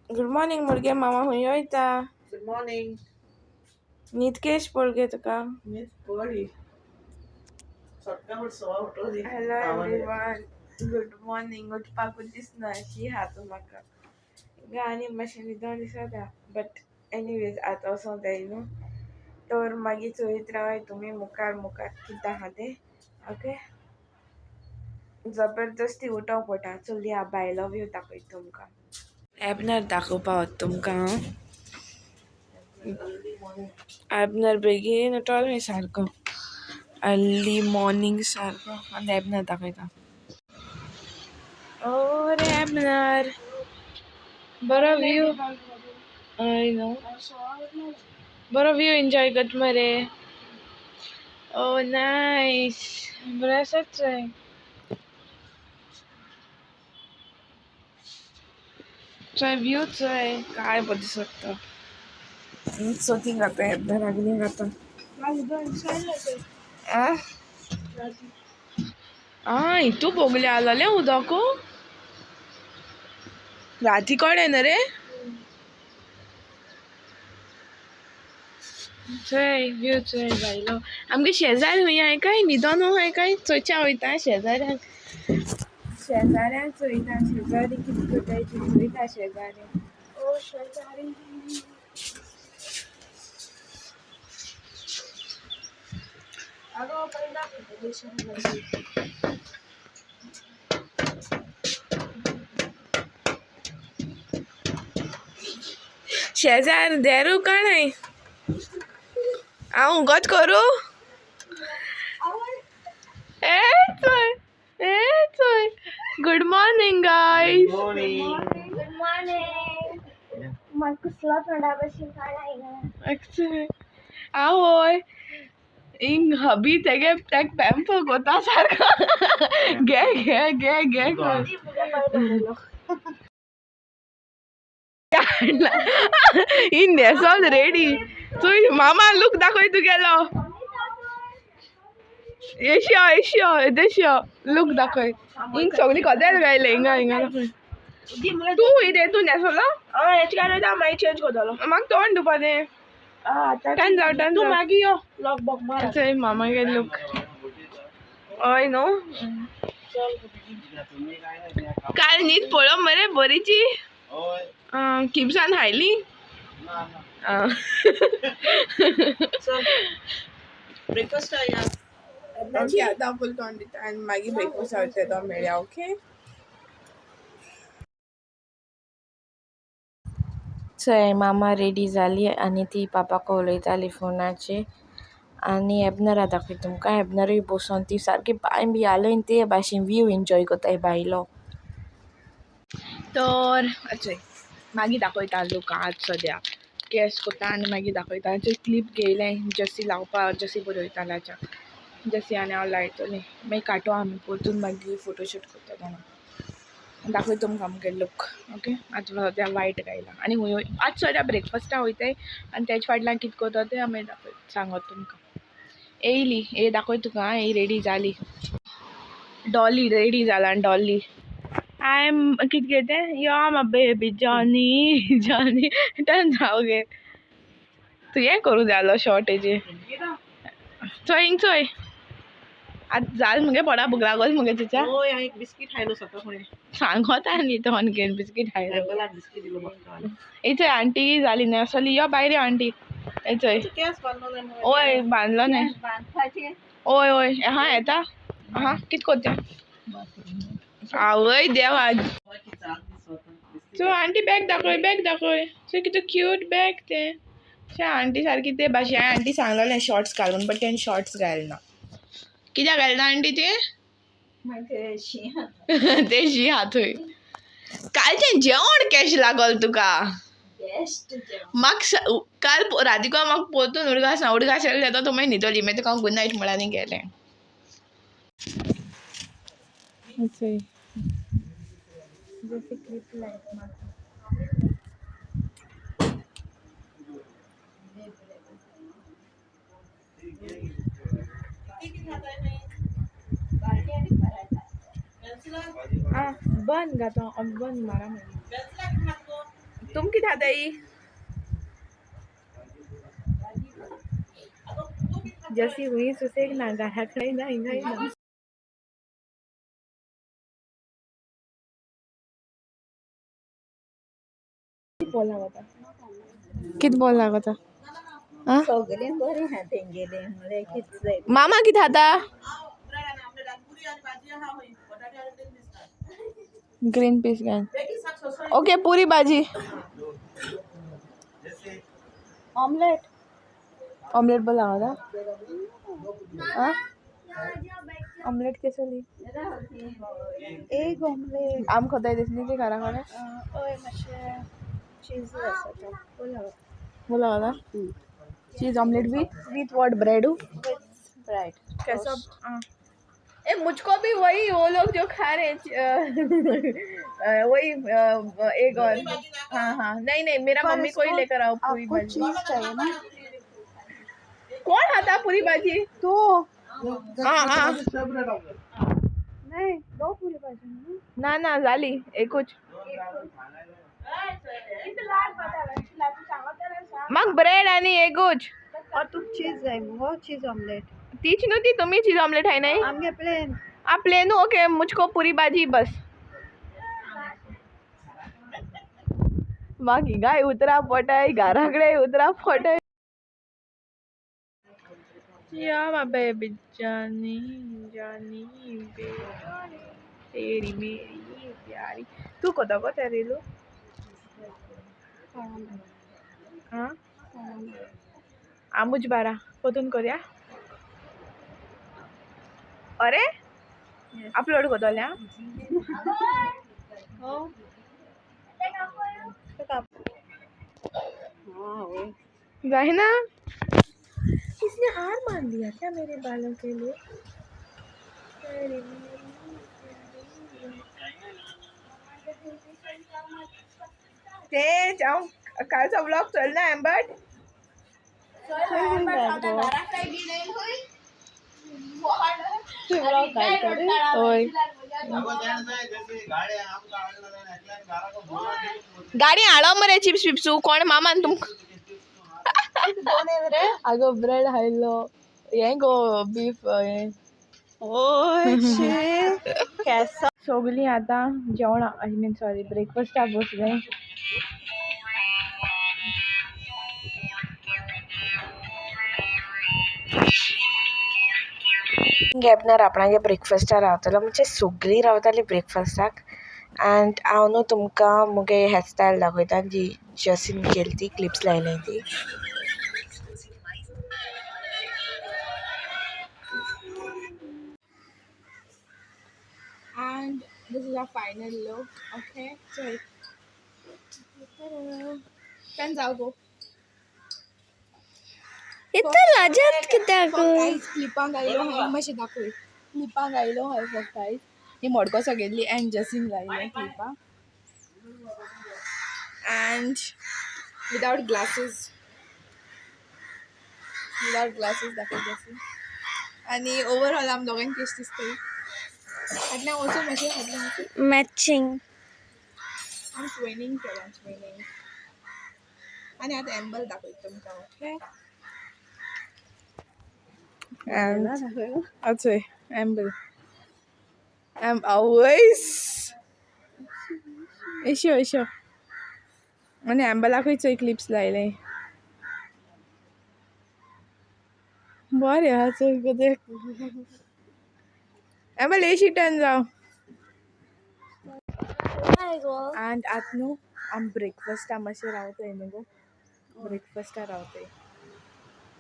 Good morning मुर्गे मामा हुई होता. Good morning. न्हीद केश पडगे तुका. न्हीद पडी. सकाळ सवा उठवली. Hello everyone. Good morning. उठपाकूच दिसना अशी हा तू म्हाका. आनी मातशें न्हिदोन दिसता बट एनीवेज आतां वचोंक जाय न्हू तर मागीर चोयत रावाय तुमी मुखार मुखार कितें आहा तें. ओके जबरदस्ती उठोवंक पडटा. चल या बायलो व्यू दाखयता तुमकां. एबनर दाखोवपा वता तुमकां हांव. एबनर बेगीन उठोलो सारको अर्ली मॉर्निंग सारको आनी एबनर दाखयता. ओ रे एबनर बरो व्यू. हय न्हू बरो व्यू एन्जॉय करता मरे. ओ नायस बरो आसा चोय. चोय व्यू चोय काय बरो दिसता. चोथी घाता एबनर आगली घाता. हितू बोगले आलोले उदक राती कोण येना रे. चोय व्यू चोय बायलो. आमगे शेजार हूंय हाय काय न्हिदोन हाय काय चोयच्या वयता शेजाऱ्यांक. शेजाऱ्यांक चोयता शेजारी कितें करताय ती चोयता शेजारी. ओ शेजारी आगो पयली दाखय. शेजार देरू काणाय हांव उगत करू. ए चोय good morning guys. Good morning. मग कुसला थोडा बसून काढायला. आवय इंग हबी तेगे तेक पॅम्पर कोता सारका. घे घे घे घे इन नेसोन रेडी. चोय मामा लूक दाखय तुगेलो. एशियो एशियो देशियो लूक दाखय. इंग सगळी कदेल गायले हिंगा हिंगा दाखय. तू इदे तू नेसलो हेच काय मागीर चेंज करतलो. म्हाका तोंड दुपा दे. टन जाव तू मागीर यो लॉक बॉक मार. चोय मामा गे लूक. हय न्हू काल न्हीद पळो मरे बरीची. किमसान हायली. ब्रेकफास्ट या. ओके आतां फूल तोंड दिता आनी मागीर ब्रेकफास्ट जाता तो मेळया. ओके चोय मामा रेडी जाली आनी ती पापाक उलयताली फोनाचेर आनी एबनरा दाखय तुमकां. एबनरूय बसोन ती सारकी पांय बी हालोयन ते भाशेन व्यू एन्जॉय कोताय बायलो. तर चोय मागीर दाखयता लूक आज सद्या केस कोता आनी मागीर दाखयता. क्लीप घेयलें जर्सी लावपा जर्सी बरोयता लाच्या जर्सी आनी हांव लायतलें मागीर काटो आमी परतून मागीर फोटोशूट करतलो हांव. दाखय तुमकां आमगे लूक. ओके आतां सद्या वायट घायला आनी हूंय आज सद्या ब्रेकफास्टा वयताय आनी तेज फाटल्यान कितें करता तें हांव मागीर दाखय सांगत तुमकां. येयली हे दाखय तुका ही रेडी जाली. डॉली रेडी जाला डॉली. आय एम कितें गे तें you are my baby Johnny Johnny turn जाव गे. तूं हें करूं जाय आसलो शॉर्ट हेजेर. चोय हिंग चोय आतां जाल मुगे पोडा भूक लागोल मुगे तिच्या. ओय हांव एक बिस्कीट खायलो सकाळ फुडें. सांगोता न्ही तो घेवन बिस्कीट हायलो. एपलाक बिस्कीट दिलो म्हाका. हे चोय आंटी जाली नेसली यो भायर यो आंटी. हे चोय केस बांदलो जाय मरे. ओय बांदलो न्ही. बांधपाचे. ओय ओय हा येता हा कितें कोत्ता. आवय देवा. सो आंटी बॅग दाखय सो कितें क्यूट बॅग तें. शे आंटी सारकी ते भाशेन आंटी सांगलोलें शॉर्ट्स घालून बट तेणें शॉर्ट्स घालना. कित्याक घालना आंटी ते. ते शी हा थंय. कालचें जेवण केशें लागोल तुका. म्हाका काल रातिको म्हाका परतून उडगास येयलें तो मागीर न्हिदोली मागीर तुका हांव गूड नायट म्हणून आनी गेलें. बंद घातो बंद मारा तुम किती खाता आई जशी हुई सुसेग ना घराकडे नाही ना बोल लागत किती बोल लागत सगळे बरे हाते गेले मला किती जाईल मामा किती खाता ग्रीन पीस घ्या ओके पुरी भाजी ऑमलेट ऑमलेट बोला होता ऑमलेट कैसे ली एक ऑमलेट आम खाता दिसली ती घरा कडे ओय मातशें चीज आसा तो बोला होता चीज omelette with what bread bread कैसा ए मुझको भी वही वो लोग जो खा रहे वही एक और हाँ हाँ नहीं नहीं मेरा पर मम्मी को ही इसको लेकर आओ पूरी आपको भाजी चीज चाहिए ना कौन खाता पूरी भाजी तो हाँ हाँ नहीं दो पूरी भाजी ना ना झाली एकूच मग ब्रेड आणि एकूच और तू चीज जाय वो चीज ऑमलेट तीच नव्हती तुम्ही चीज ऑमलेट आहे नाही आमगे प्लेन आप प्लेन ओके मुझको पूरी भाजी बस बाकी गाय उतरा पटाय घराकडे उतरा पटाय या बेबी जानी जानी बेजानी तेरी मेरी प्यारी तू कोता को तेरीलू हाँ आमुज बारा कोतून करूया अरे अपलोड कोतोल्या जाए ना इसने हार मान लिया क्या मेरे बालों के लिए ते जाऊ कालचा ब्लॉग चल ना एम्बर्ट होय गाडी हाडो मरे चिप्स विप्सू कोण मामान तुम अगो ब्रेड हायलो हे गो बीफ कैसा सोगली आता जेवण आय मीन सॉरी ब्रेकफास्टाक बसले गेपनार आपणागे ब्रेकफास्टार रावतलो म्हणजे सगळीं रावताली ब्रेकफास्टाक एंड हांव न्हू तुमकां मुगे हेअरस्टायल दाखयता जी जसीन केली ती क्लिप्स लायली ती and this is our final look okay so can go इतना लाजत कित्याक क्लिपांक आयलो हांव मातशें दाखय क्लिपांक आयलो हांव फक्त आयज ही मोडको सगळी एंड जसीन लायले क्लिपां एंड विदाउट ग्लासेस दाखय जसीन आनी ओवरऑल आम दोगांक कशी दिसता फाटल्यान वचून मातशें फाटल्यान मैचिंग आम ट्विनिंग केलां ट्विनिंग आनी आतां एम्बल दाखयता तुमकां ओके अच्छा एम्बल आवयस एश्यो एश्यो आनी एम्बलाकूय चोय क्लिप्स लायले बरें आहा चोय गो एम्बल एशी टर्न जाव एंड आतां न्हू आम ब्रेकफास्टा मातशें रावताय न्हू गो ब्रेकफास्टा रावताय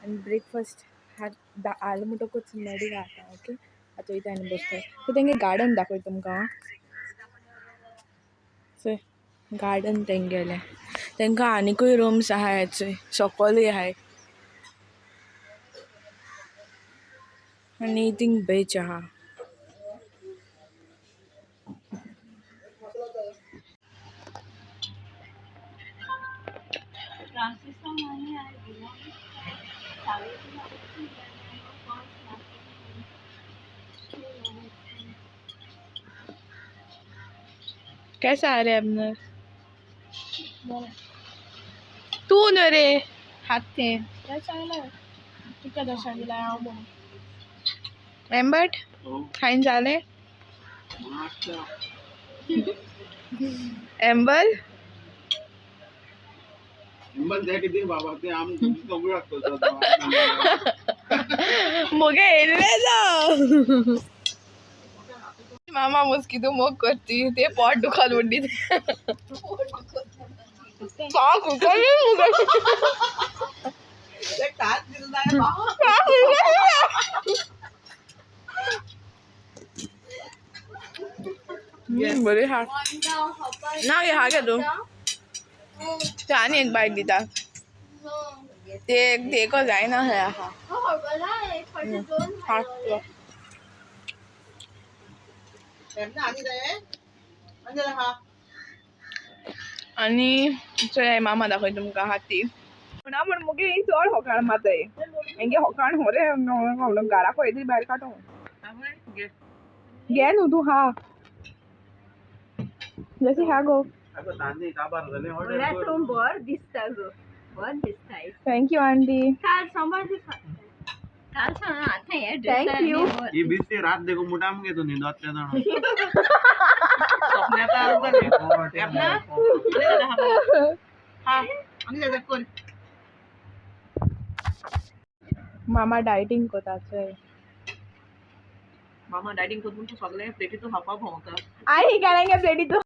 आनी ब्रेकफास्ट हाल म्हणटकूच मॅडी खाता ओके आतां वयता आनी बसताय सो तेंगे गार्डन दाखय तुमकां चोय गार्डन तेंगेलें तांकां आनिकूय रूम्स आहाय चोय सकयलूय आहाय आनी थिंग बीच आहा कैसा आ रहा है अपना तू न रे हाते तुका दशा दिला एम्बट खाईन झाले एम्बर मुगे एल्वे जाओ मामा मुस्की तू मोग करती ते पोट दुखाल उड्डी पाक उकल बरे हा ना ये हा घे तू ते आणि एक बाईट दिता ते को जाय ना हे हा हा आणि चय मामा दाखय तुमका हाती ना पण मुगे चड होकाळ मातय हेंगे होकाळ हो रे घरा पळयतरी भायर काडू घे न्हू तू हा जशी हा गो बर दिसता ग बर दिसताय थँक्यू आंटी काल सांभाळ दिसता काल सांग आता हे Thank you. ये बीच से रात देखो मुटाम के तो नींद आते ना मामा डायटिंग कोताचय मामा डायटिंग करून तू सगळे प्लेटीतून हापा भोंवता आई ही करेंगे प्लेटी तो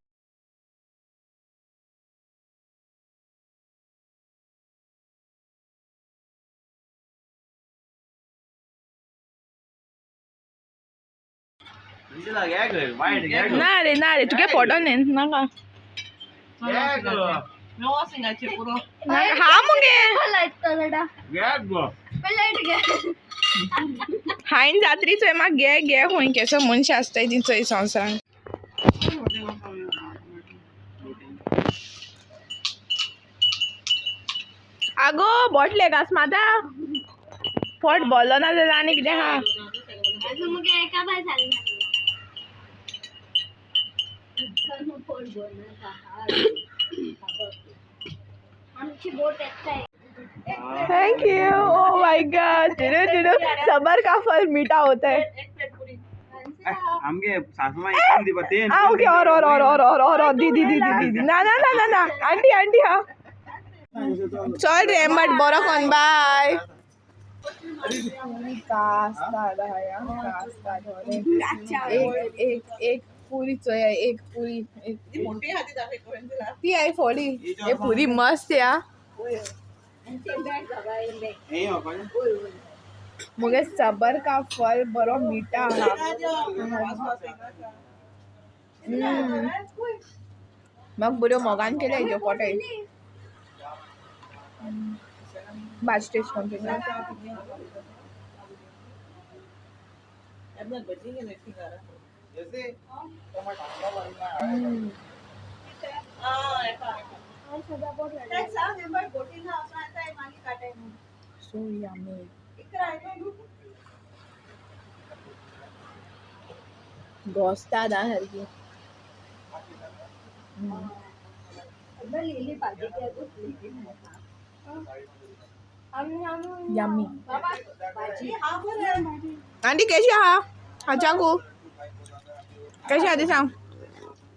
अंजला गया कर वाइट गया ना रे तुगे फोटो ने नाका नवा सिंगाचे पुरो हा मुगे गया गो हाइन जात्री चोय मा गे गे होई केसो मनशा आसताय ती चोय संवसारान आगो बोटले घास माता पोट बोलो ना जाल्यार आनी कितें हा thank you oh my god टिडो सबर का फल मीठा होता है हमके सासू मां एक दी बते आ ओके और दी ना आंटी हाँ चल रे मत बरो कोन बाय एक पूरी चोया एक पूरी मोठी हाती दाखव अंजला ती आई फोड़ी ये पूरी मस्त है यार ए हो पर मुगे सबर का फल बरो मीठा मग बरो मोगान केले जो पोटे बाज टेस्ट कंटिन्यू अपना बच्ची के नेटी करा जैसे so yummy gostada hergi yummy aunty कैसी हा अच्छा को कैसी आधी सांग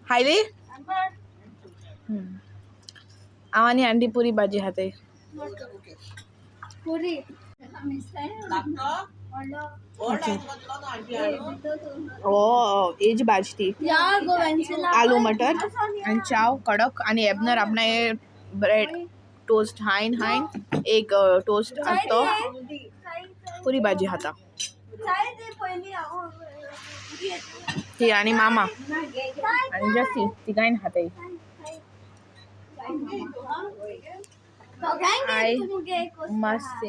हायली आवानी आंटी पूरी भाजी खाते पुरी ओ एज भाजती आलू मटर आणि चाव कडक आणि एबनर आपणा हे ब्रेड टोस्ट हाइन एक टोस्ट असतो पुरी भाजी खाता ती आणि मामा आणि जसी ती काय खाते आई मस्त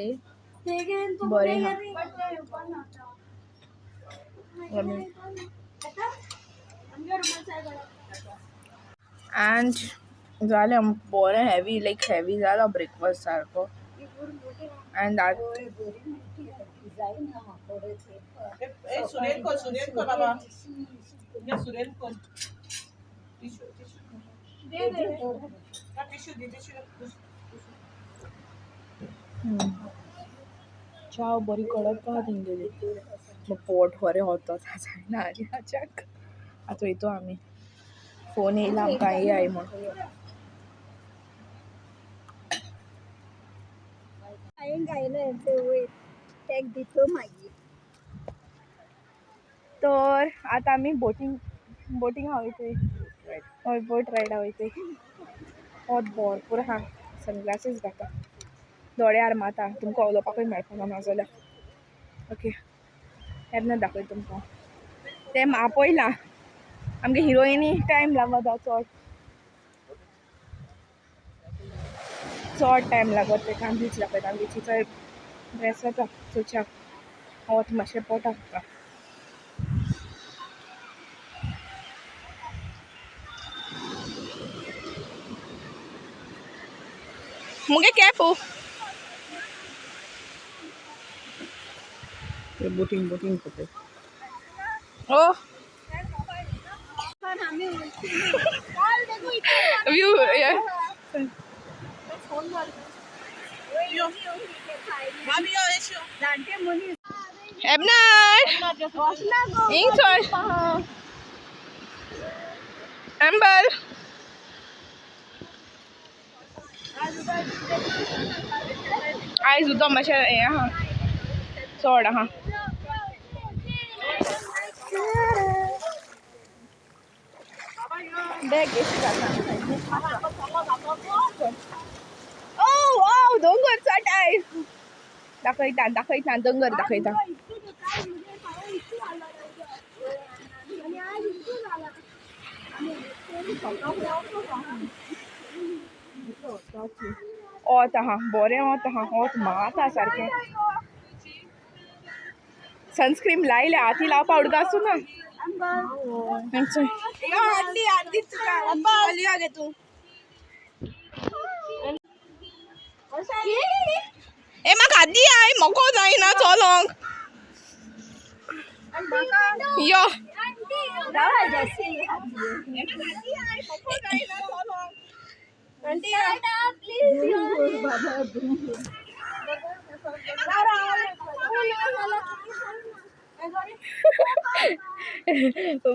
बरे हा and जालें बरें हेवी लायक हेवी जाला ब्रेकफास्ट सारको and that सुरेन को बाबा ये सुरेन को चाव बरी कडक का थिंगेली मग पोट बरें होतो जायना आनी हाच्याक आतां वयतो आमी फोन येयला आमकां येयाय म्हण हांवें गायलें तें वयर तेक दितो मागीर तर आतां आमी बोटींग वयताय हय बोट रायडा वयताय वोत भरपूर आहा सनग्लासीस घाता दोळ्यार माता तुमकां उलोवपाकूय मेळपाना नाजाल्यार ओके केन्ना दाखय तुमकां तें आपयलां आमगे हिरोइनी टायम लागता चड टायम लागत तेका बीच दाखयता बिचीचो ड्रेस आसा चोवच्या वोत मातशें पोटा आसता मुगे कॅप बोटिंग करते ओ पण आम्ही व्यू जाणटे मनीस एबनर इंग चोय एम्बर आयज उदक मातशें हें आहा चड आहा बॅग एशी ओ दोंगर चटाय दाखयता दोंगर दाखयता वोत आहा बरें वोत आहा वोत माता सारकें सनस्क्रीन लायल्या हाती लावपा उडगासूं ना ए म्हाका आदी आय मोको जायना चलोंक यो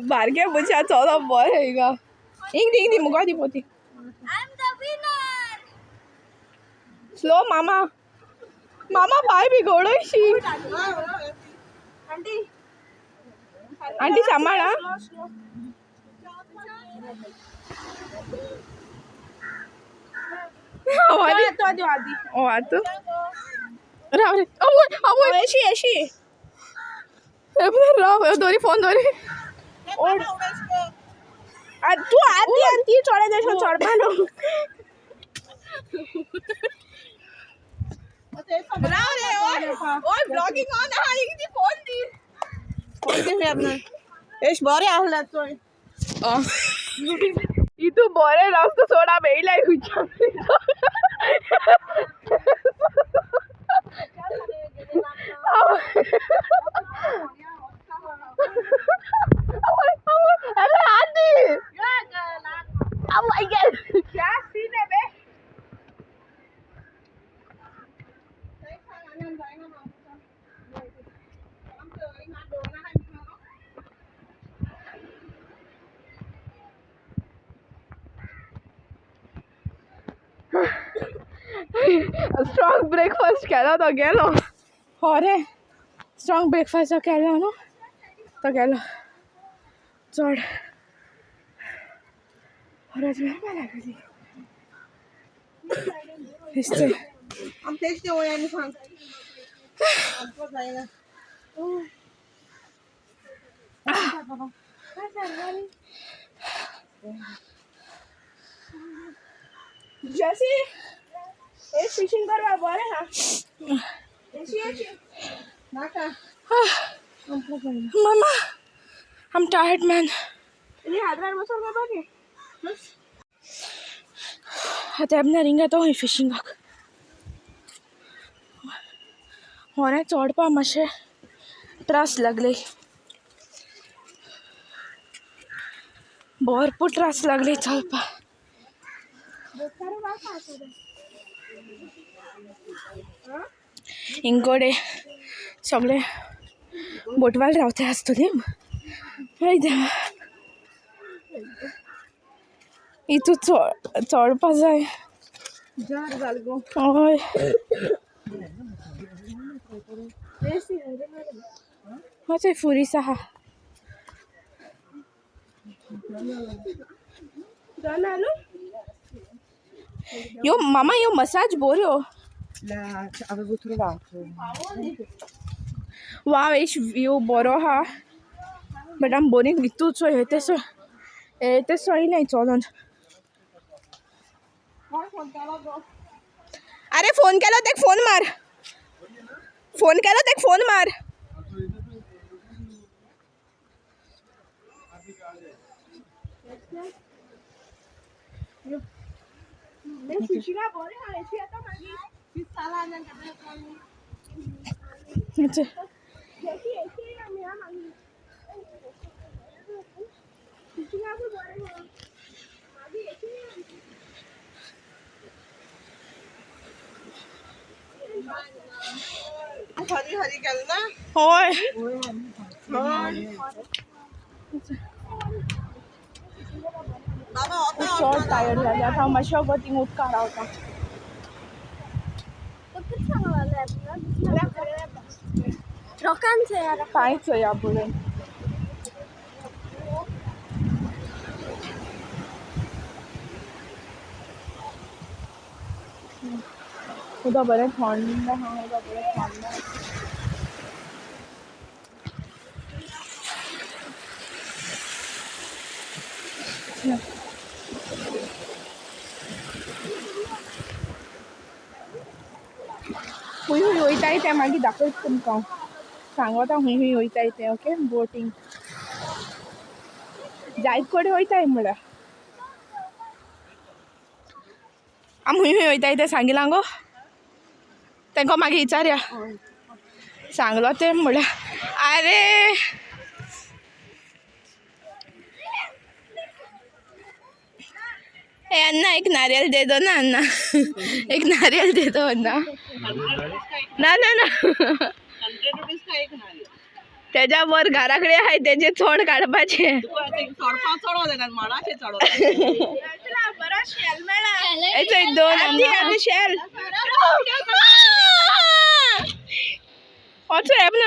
बारके बुरशा चलो बरें हिंगा इंग दी मुगा दी पोती स्लो मामा पाय बिगडयशी आंटी सांबाळा ओ आतू राव रे आवय एशी राव दोरी फोन दोरी तू आती चोडे देशो चोडपानो राव रे ओय ब्लॉगिंग ऑन आहा इंग फोन दी एश बरें आहला चोय इतू बरें रस्तो सोडा बेयलाय खुच्या स्ट्रॉंग ब्रेकफास्ट केलो तो गेलो हो रे स्ट्रॉंग ब्रेकफास्ट केलो न्हू तो गेलो चड खरंच मेळपा लागली दिसते आम तेच ते वयाने सांग आमको जायना जसी ए फिशिंग करवा बरें हा एशी नाका Mama, I'm tired, man. ini hadran masuk apa nih आता एबना रिंगा तो हय फिशिंगाक होरें चोडपा मातशें त्रास लागले भरपूर त्रास लागले चलपा हिंगोडे सगळे बोटवाल रावते आसतली हय देवा इतू चडपा जाय जार घाल गो हय थंय फुरीस आहा यो मामा यो मसाज बोऱ्यो La avevo trovato. वाव एश व्यू बरो हा बट आम बोरींग इतूचो हे सो नाही चलोन अरे फोन केलो तेक फोन मार हरी हरी गल ना होय बाबा होता चड टायर्ड झाले आता मातशें वतींग उदका रावता कांयच या बुलेन उदक बरें थंड आहा उदक बरें थंड हुंय वयताय तें मागीर दाखयता तुमकां सांगता हुंय वयताय तें ओके बोटींग जायत कडेन वयताय म्हळ्यार आम हुंय वयताय तें सांगिलां गो तेंका मागीर विचारया सांगलो तें म्हळ्यार अरे अन्ना एक नारियल दे दो ना अन्ना एक नारियल दे दो अन्ना ना ना ना 100 रुपीस का एक नाली त्याच्या वर घराकडे आहे त्याचे चोड काढपाचे चडपा चडो देतात माडाचे चडो दोन शेल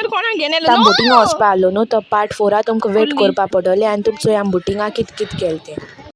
कोणाक गेलेलो बोटिंगा वचपा आलो न्हू तो पार्ट 4 तुमकां वेट करपा पडटलें आनी तुमचो ह्या बोटिंगा कित केलें तें